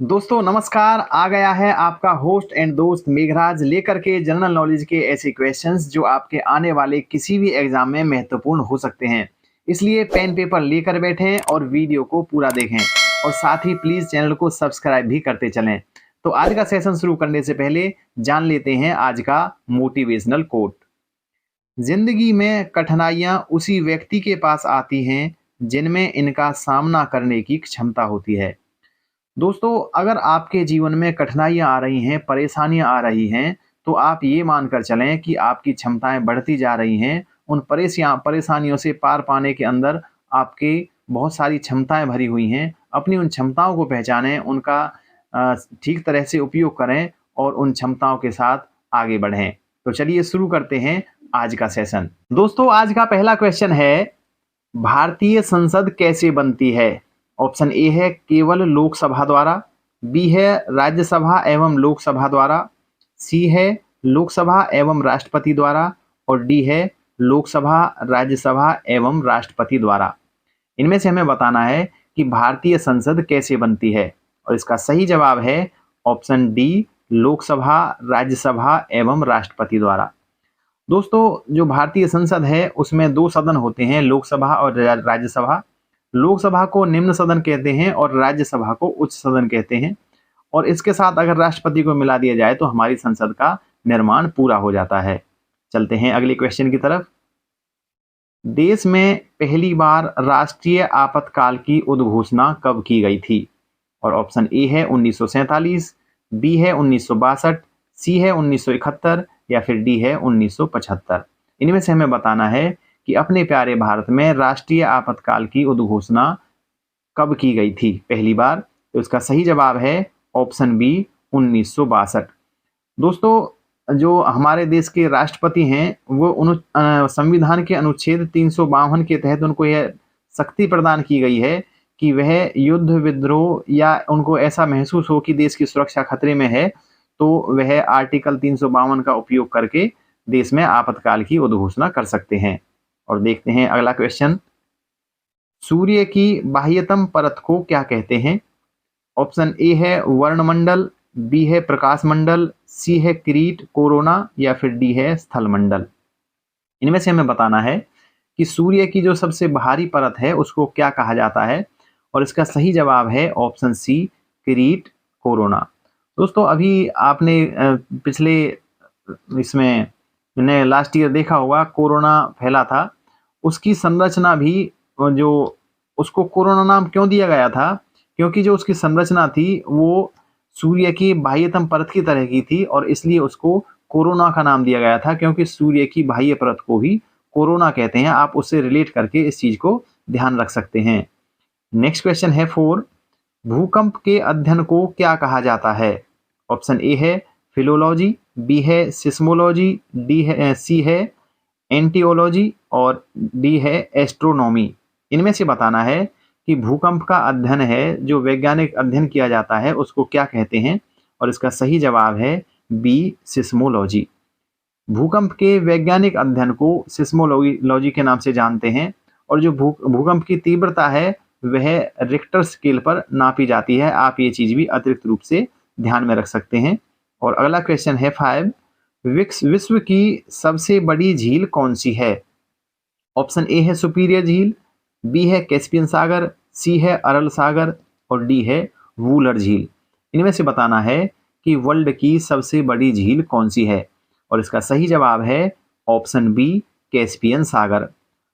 दोस्तों नमस्कार। आ गया है आपका होस्ट एंड दोस्त मेघराज लेकर के जनरल नॉलेज के ऐसे क्वेश्चंस जो आपके आने वाले किसी भी एग्जाम में महत्वपूर्ण हो सकते हैं। इसलिए पेन पेपर लेकर बैठें और वीडियो को पूरा देखें और साथ ही प्लीज चैनल को सब्सक्राइब भी करते चलें। तो आज का सेशन शुरू करने से पहले जान लेते हैं आज का मोटिवेशनल कोट। जिंदगी में कठिनाइयां उसी व्यक्ति के पास आती हैं जिनमें इनका सामना करने की क्षमता होती है। दोस्तों अगर आपके जीवन में कठिनाइयां आ रही हैं, परेशानियां आ रही हैं, तो आप ये मानकर चलें कि आपकी क्षमताएं बढ़ती जा रही हैं। उन परेशानियों से पार पाने के अंदर आपके बहुत सारी क्षमताएं भरी हुई हैं। अपनी उन क्षमताओं को पहचानें, उनका ठीक तरह से उपयोग करें और उन क्षमताओं के साथ आगे बढ़ें। तो चलिए शुरू करते हैं आज का सेशन। दोस्तों आज का पहला क्वेश्चन है, भारतीय संसद कैसे बनती है? ऑप्शन ए है केवल लोकसभा द्वारा, बी है राज्यसभा एवं लोकसभा द्वारा, सी है लोकसभा एवं राष्ट्रपति द्वारा और डी है लोकसभा राज्यसभा एवं राष्ट्रपति द्वारा। इनमें से हमें बताना है कि भारतीय संसद कैसे बनती है और इसका सही जवाब है ऑप्शन डी, लोकसभा राज्यसभा एवं राष्ट्रपति द्वारा। दोस्तों जो भारतीय संसद है उसमें दो सदन होते हैं, लोकसभा और राज्यसभा। लोकसभा को निम्न सदन कहते हैं और राज्यसभा को उच्च सदन कहते हैं। और इसके साथ अगर राष्ट्रपति को मिला दिया जाए तो हमारी संसद का निर्माण पूरा हो जाता है। चलते हैं अगले क्वेश्चन की तरफ। देश में पहली बार राष्ट्रीय आपातकाल की उद्घोषणा कब की गई थी? और ऑप्शन ए है 1947, बी है 1962, सी है 1971 या फिर डी है 1975। इनमें से हमें बताना है कि अपने प्यारे भारत में राष्ट्रीय आपातकाल की उद्घोषणा कब की गई थी पहली बार? तो इसका सही जवाब है ऑप्शन बी, 1962। दोस्तों जो हमारे देश के राष्ट्रपति हैं वो संविधान के अनुच्छेद 352 के तहत उनको यह शक्ति प्रदान की गई है कि वह युद्ध, विद्रोह या उनको ऐसा महसूस हो कि देश की सुरक्षा खतरे में है तो वह आर्टिकल 352 का उपयोग करके देश में आपातकाल की उद्घोषणा कर सकते हैं। और देखते हैं अगला क्वेश्चन। सूर्य की बाह्यतम परत को क्या कहते हैं? ऑप्शन ए है वर्णमंडल, बी है प्रकाश मंडल, सी है किरीट कोरोना या फिर डी है स्थल मंडल। इनमें से हमें बताना है कि सूर्य की जो सबसे बाहरी परत है उसको क्या कहा जाता है और इसका सही जवाब है ऑप्शन सी, किरीट कोरोना। दोस्तों अभी आपने पिछले इसमें लास्ट ईयर देखा होगा, कोरोना फैला था, उसकी संरचना भी जो उसको कोरोना नाम क्यों दिया गया था? क्योंकि जो उसकी संरचना थी वो सूर्य की बाह्यतम परत की तरह की थी और इसलिए उसको कोरोना का नाम दिया गया था, क्योंकि सूर्य की बाह्य परत को भी कोरोना कहते हैं। आप उससे रिलेट करके इस चीज को ध्यान रख सकते हैं। नेक्स्ट क्वेश्चन है 4, भूकंप के अध्ययन को क्या कहा जाता है? ऑप्शन ए है फिलोलॉजी, बी है सिस्मोलॉजी, डी है सी है एंटियोलॉजी और डी है एस्ट्रोनॉमी। इनमें से बताना है कि भूकंप का अध्ययन है, जो वैज्ञानिक अध्ययन किया जाता है उसको क्या कहते हैं और इसका सही जवाब है बी, सिस्मोलॉजी। भूकंप के वैज्ञानिक अध्ययन को सिस्मोलॉजी के नाम से जानते हैं और जो भूकंप की तीव्रता है वह रिक्टर स्केल पर नापी जाती है। आप ये चीज भी अतिरिक्त रूप से ध्यान में रख सकते हैं। और अगला क्वेश्चन है 5, विश्व की सबसे बड़ी झील कौन सी है? ऑप्शन ए है सुपीरियर झील, बी है कैस्पियन सागर, सी है अरल सागर और डी है वूलर झील। इनमें से बताना है कि वर्ल्ड की सबसे बड़ी झील कौन सी है और इसका सही जवाब है ऑप्शन बी, कैस्पियन सागर।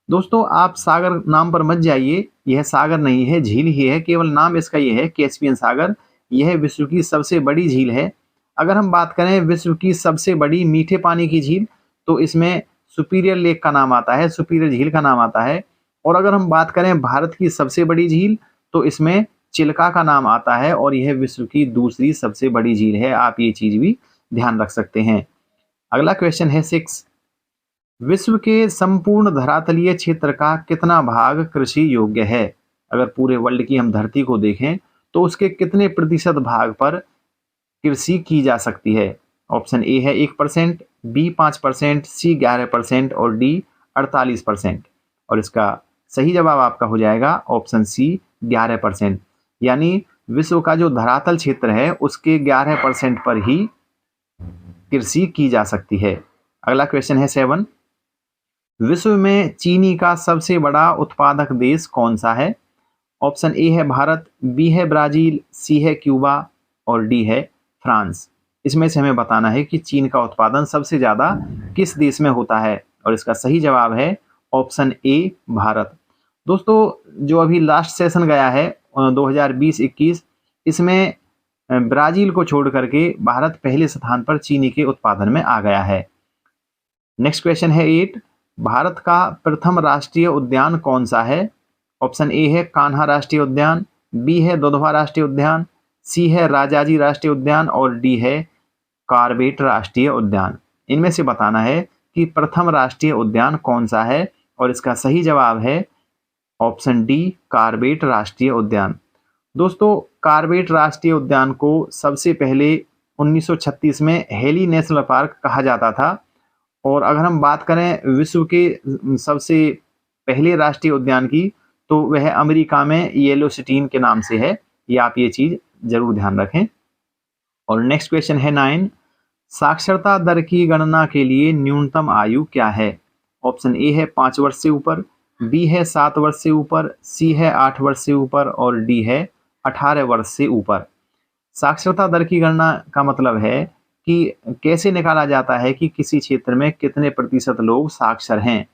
दोस्तों आप सागर नाम पर मत जाइए, यह सागर नहीं है, झील ही है, केवल नाम इसका यह है कैस्पियन सागर। यह विश्व की सबसे बड़ी झील है। अगर हम बात करें विश्व की सबसे बड़ी मीठे पानी की झील तो इसमें सुपीरियर लेक का नाम आता है, सुपीरियर झील का नाम आता है। और अगर हम बात करें भारत की सबसे बड़ी झील तो इसमें चिल्का का नाम आता है और यह विश्व की दूसरी सबसे बड़ी झील है। आप ये चीज भी ध्यान रख सकते हैं। अगला क्वेश्चन है 6, विश्व के संपूर्ण धरातलीय क्षेत्र का कितना भाग कृषि योग्य है? अगर पूरे वर्ल्ड की हम धरती को देखें तो उसके कितने प्रतिशत भाग पर कृषि की जा सकती है? ऑप्शन ए है 1%, बी 5%, सी 11% और डी 48%। और इसका सही जवाब आपका हो जाएगा ऑप्शन सी, 11%। यानी विश्व का जो धरातल क्षेत्र है उसके 11% पर ही कृषि की जा सकती है। अगला क्वेश्चन है 7, विश्व में चीनी का सबसे बड़ा उत्पादक देश कौन सा है? ऑप्शन ए है भारत, बी है ब्राजील, सी है क्यूबा और डी है फ्रांस। इसमें से हमें बताना है कि चीन का उत्पादन सबसे ज़्यादा किस देश में होता है, और इसका सही जवाब है ऑप्शन ए भारत। दोस्तों जो अभी लास्ट सेशन गया है 2020-21, इसमें ब्राजील को छोड़ करके भारत पहले स्थान पर चीनी के उत्पादन में आ गया है। नेक्स्ट क्वेश्चन है 8, भारत का प्रथम राष्ट्रीय उद्यान कौन सा है? ऑप्शन ए है कान्हा राष्ट्रीय उद्यान, बी है दुधवा राष्ट्रीय उद्यान, सी है राजाजी राष्ट्रीय उद्यान और डी है कॉर्बेट राष्ट्रीय उद्यान। इनमें से बताना है कि प्रथम राष्ट्रीय उद्यान कौन सा है, और इसका सही जवाब है ऑप्शन डी कॉर्बेट राष्ट्रीय उद्यान। दोस्तों कॉर्बेट राष्ट्रीय उद्यान को सबसे पहले 1936 में हेली नेशनल पार्क कहा जाता था, और अगर हम बात करें विश्व के सबसे पहले राष्ट्रीय उद्यान की, तो वह अमेरिका में येलोस्टीन के नाम से है। ये आप ये चीज़ जरूर ध्यान रखें। और नेक्स्ट क्वेश्चन है 9, साक्षरता दर की गणना के लिए न्यूनतम आयु क्या है? ऑप्शन ए है 5 वर्ष से ऊपर, बी है 7 वर्ष से ऊपर, सी है 8 वर्ष से ऊपर और डी है 18 वर्ष से ऊपर। साक्षरता दर की गणना का मतलब है कि कैसे निकाला जाता है कि किसी क्षेत्र में कितने प्रतिशत लोग साक्षर हैं।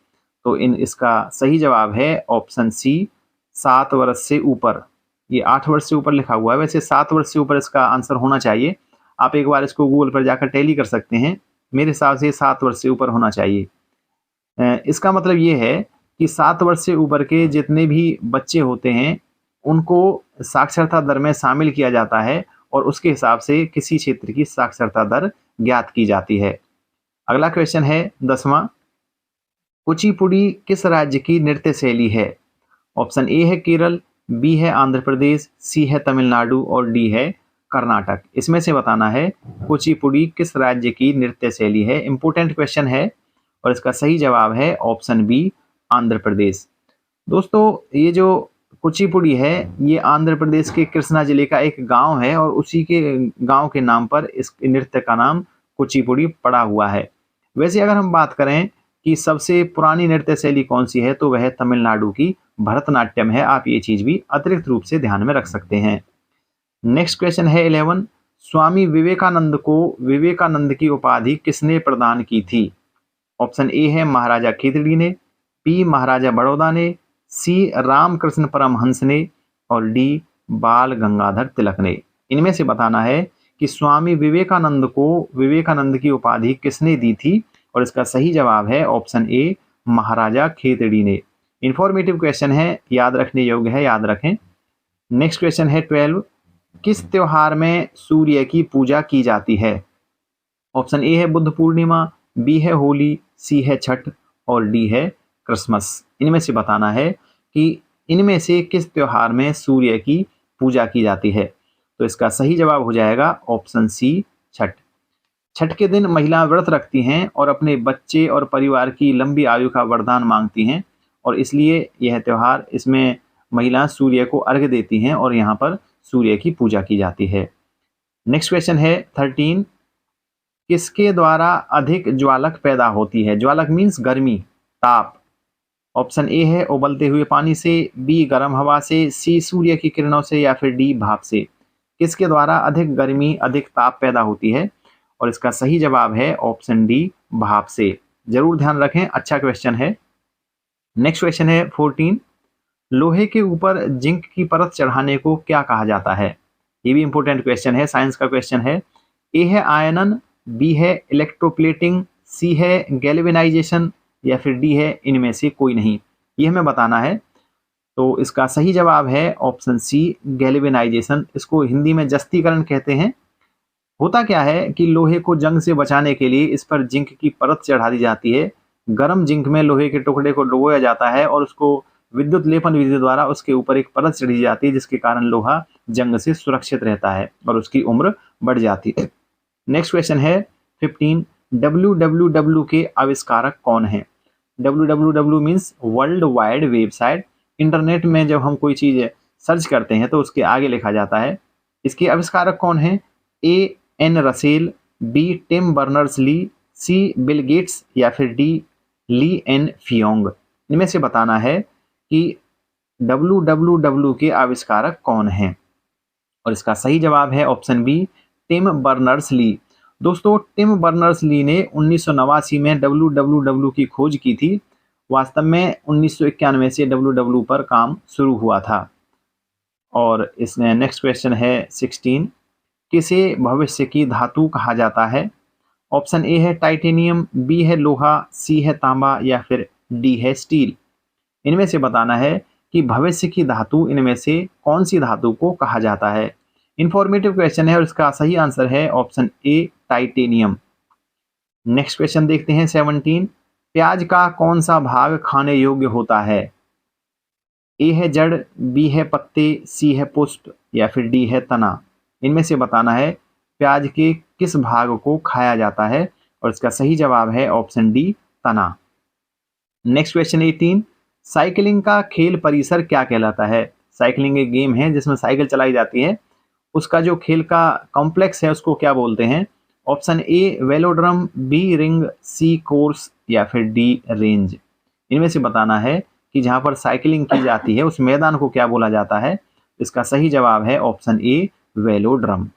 तो इसका सही जवाब है ऑप्शन सी 7 वर्ष से ऊपर। ये 8 वर्ष से ऊपर लिखा हुआ है, वैसे 7 वर्ष से ऊपर इसका आंसर होना चाहिए। आप एक बार इसको गूगल पर जाकर टैली कर सकते हैं। मेरे हिसाब से 7 वर्ष से ऊपर होना चाहिए। इसका मतलब ये है कि 7 वर्ष से ऊपर के जितने भी बच्चे होते हैं उनको साक्षरता दर में शामिल किया जाता है, और उसके हिसाब से किसी क्षेत्र की साक्षरता दर ज्ञात की जाती है। अगला क्वेश्चन है 10वां, कुचिपुड़ी किस राज्य की नृत्य शैली है? ऑप्शन ए है केरल, बी है आंध्र प्रदेश, सी है तमिलनाडु और डी है कर्नाटक। इसमें से बताना है कुचिपुड़ी किस राज्य की नृत्य शैली है। इंपॉर्टेंट क्वेश्चन है, और इसका सही जवाब है ऑप्शन बी आंध्र प्रदेश। दोस्तों ये जो कुचिपुड़ी है ये आंध्र प्रदेश के कृष्णा जिले का एक गांव है, और उसी के गांव के नाम पर इस नृत्य का नाम कुचिपुड़ी पड़ा हुआ है। वैसे अगर हम बात करें कि सबसे पुरानी नृत्य शैली कौन सी है, तो वह तमिलनाडु की भरतनाट्यम है। आप ये चीज़ भी अतिरिक्त रूप से ध्यान में रख सकते हैं। नेक्स्ट क्वेश्चन है 11, स्वामी विवेकानंद को विवेकानंद की उपाधि किसने प्रदान की थी? ऑप्शन ए है महाराजा खेतड़ी ने, बी महाराजा बड़ौदा ने, सी रामकृष्ण परमहंस ने और डी बाल गंगाधर तिलक ने। इनमें से बताना है कि स्वामी विवेकानंद को विवेकानंद की उपाधि किसने दी थी, और इसका सही जवाब है ऑप्शन ए महाराजा खेतड़ी ने। इंफॉर्मेटिव क्वेश्चन है, याद रखने योग्य है, याद रखें। नेक्स्ट क्वेश्चन है 12, किस त्योहार में सूर्य की पूजा की जाती है? ऑप्शन ए है बुद्ध पूर्णिमा, बी है होली, सी है छठ और डी है क्रिसमस। इनमें से बताना है कि इनमें से किस त्योहार में सूर्य की पूजा की जाती है। तो इसका सही जवाब हो जाएगा ऑप्शन सी छठ। छठ के दिन महिलाएं व्रत रखती हैं और अपने बच्चे और परिवार की लंबी आयु का वरदान मांगती हैं, और इसलिए यह त्यौहार, इसमें महिलाएं सूर्य को अर्घ्य देती हैं और यहाँ पर सूर्य की पूजा की जाती है। नेक्स्ट क्वेश्चन है 13, किसके द्वारा अधिक ज्वालक पैदा होती है? ज्वालक मीन्स गर्मी, ताप। ऑप्शन ए है उबलते हुए पानी से, बी गर्म हवा से, सी सूर्य की किरणों से या फिर डी भाप से। किसके द्वारा अधिक गर्मी, अधिक ताप पैदा होती है? और इसका सही जवाब है ऑप्शन डी भाप से। जरूर ध्यान रखें, अच्छा क्वेश्चन है। नेक्स्ट क्वेश्चन है 14, लोहे के ऊपर जिंक की परत चढ़ाने को क्या कहा जाता है? ये भी इंपॉर्टेंट क्वेश्चन है, साइंस का क्वेश्चन है। ए है आयनन, बी है इलेक्ट्रोप्लेटिंग, सी है गैल्वेनाइजेशन या फिर डी है इनमें से कोई नहीं। ये हमें बताना है। तो इसका सही जवाब है ऑप्शन सी गैल्वेनाइजेशन। इसको हिंदी में जस्तीकरण कहते हैं। होता क्या है कि लोहे को जंग से बचाने के लिए इस पर जिंक की परत चढ़ा दी जाती है। गर्म जिंक में लोहे के टुकड़े को डुबोया जाता है और उसको विद्युत लेपन विधि द्वारा उसके ऊपर एक परत चढ़ी जाती है, जिसके कारण लोहा जंग से सुरक्षित रहता है और उसकी उम्र बढ़ जाती है। नेक्स्ट क्वेश्चन है 15, www के आविष्कारक कौन है? www means world wide website. Internet में जब हम कोई चीज़ सर्च करते हैं तो उसके आगे लिखा जाता है इसके आविष्कारक कौन हैं? A N Russell, B Tim Berners Lee, C Bill Gates या फिर डी ली एन फियोंग। इनमें से बताना है कि www के आविष्कारक कौन हैं, और इसका सही जवाब है option B Tim Berners Lee. दोस्तों, टिम बर्नर्स ली ने 1989 में www की खोज की थी। वास्तव में 1991 से www पर काम शुरू हुआ था। और इसमें नेक्स्ट क्वेश्चन है 16, किसे भविष्य की धातु कहा जाता है? ऑप्शन ए है टाइटेनियम, बी है लोहा, सी है तांबा या फिर डी है स्टील। इनमें से बताना है कि भविष्य की धातु इनमें से कौन सी धातु को कहा जाता है। इंफॉर्मेटिव क्वेश्चन है और इसका सही आंसर है ऑप्शन ए टाइटेनियम। नेक्स्ट क्वेश्चन देखते हैं 17, प्याज का कौन सा भाग खाने योग्य होता है? ए है जड़, बी है पत्ते, सी है पुष्प या फिर डी है तना। इनमें से बताना है प्याज के किस भाग को खाया जाता है, और इसका सही जवाब है ऑप्शन डी तना। नेक्स्ट क्वेश्चन 18, साइकिलिंग का खेल परिसर क्या कहलाता है? साइकिलिंग एक गेम है जिसमें साइकिल चलाई जाती है, उसका जो खेल का कॉम्प्लेक्स है उसको क्या बोलते हैं? Option A velodrome, B ring, C course या फिर डी रेंज। इनमें से बताना है कि जहां पर साइकिलिंग की जाती है उस मैदान को क्या बोला जाता है? इसका सही जवाब है option A velodrome.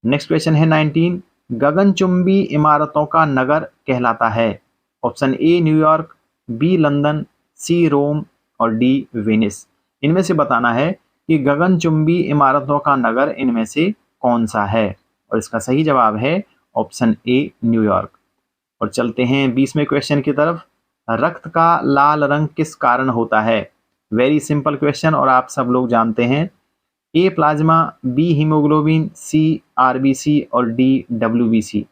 Next question है 19, गगनचुंबी इमारतों का नगर कहलाता है? Option A New York, B London, C Rome और डी वेनिस। इनमें से बताना है कि गगनचुंबी इमारतों का नगर इनमें से कौन सा है, और इसका सही जवाब है ऑप्शन ए न्यूयॉर्क। और चलते हैं 20वें क्वेश्चन की तरफ, रक्त का लाल रंग किस कारण होता है? वेरी सिंपल क्वेश्चन और आप सब लोग जानते हैं। ए प्लाज्मा, बी हीमोग्लोबिन, सी आरबीसी और डी डब्ल्यूबीसी।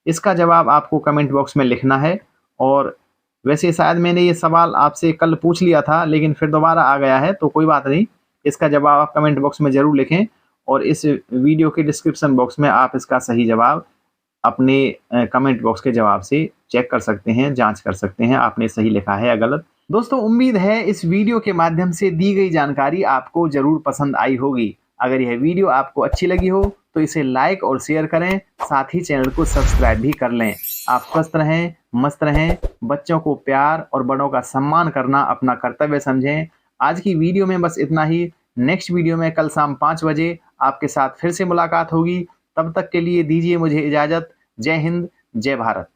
इसका जवाब आपको कमेंट बॉक्स में लिखना है। और वैसे शायद मैंने ये सवाल आपसे कल पूछ लिया था लेकिन फिर दोबारा आ गया है, तो कोई बात नहीं, इसका जवाब आप कमेंट बॉक्स में ज़रूर लिखें और इस वीडियो के डिस्क्रिप्शन बॉक्स में आप इसका सही जवाब अपने कमेंट बॉक्स के जवाब से चेक कर सकते हैं, जांच कर सकते हैं आपने सही लिखा है या गलत। दोस्तों, उम्मीद है इस वीडियो के माध्यम से दी गई जानकारी आपको ज़रूर पसंद आई होगी। अगर यह वीडियो आपको अच्छी लगी हो तो इसे लाइक और शेयर करें, साथ ही चैनल को सब्सक्राइब भी कर लें। आप स्वस्थ रहें, मस्त रहें, बच्चों को प्यार और बड़ों का सम्मान करना अपना कर्तव्य समझें। आज की वीडियो में बस इतना ही। नेक्स्ट वीडियो में कल शाम 5 बजे आपके साथ फिर से मुलाकात होगी। तब तक के लिए दीजिए मुझे इजाज़त। जय हिंद, जय भारत।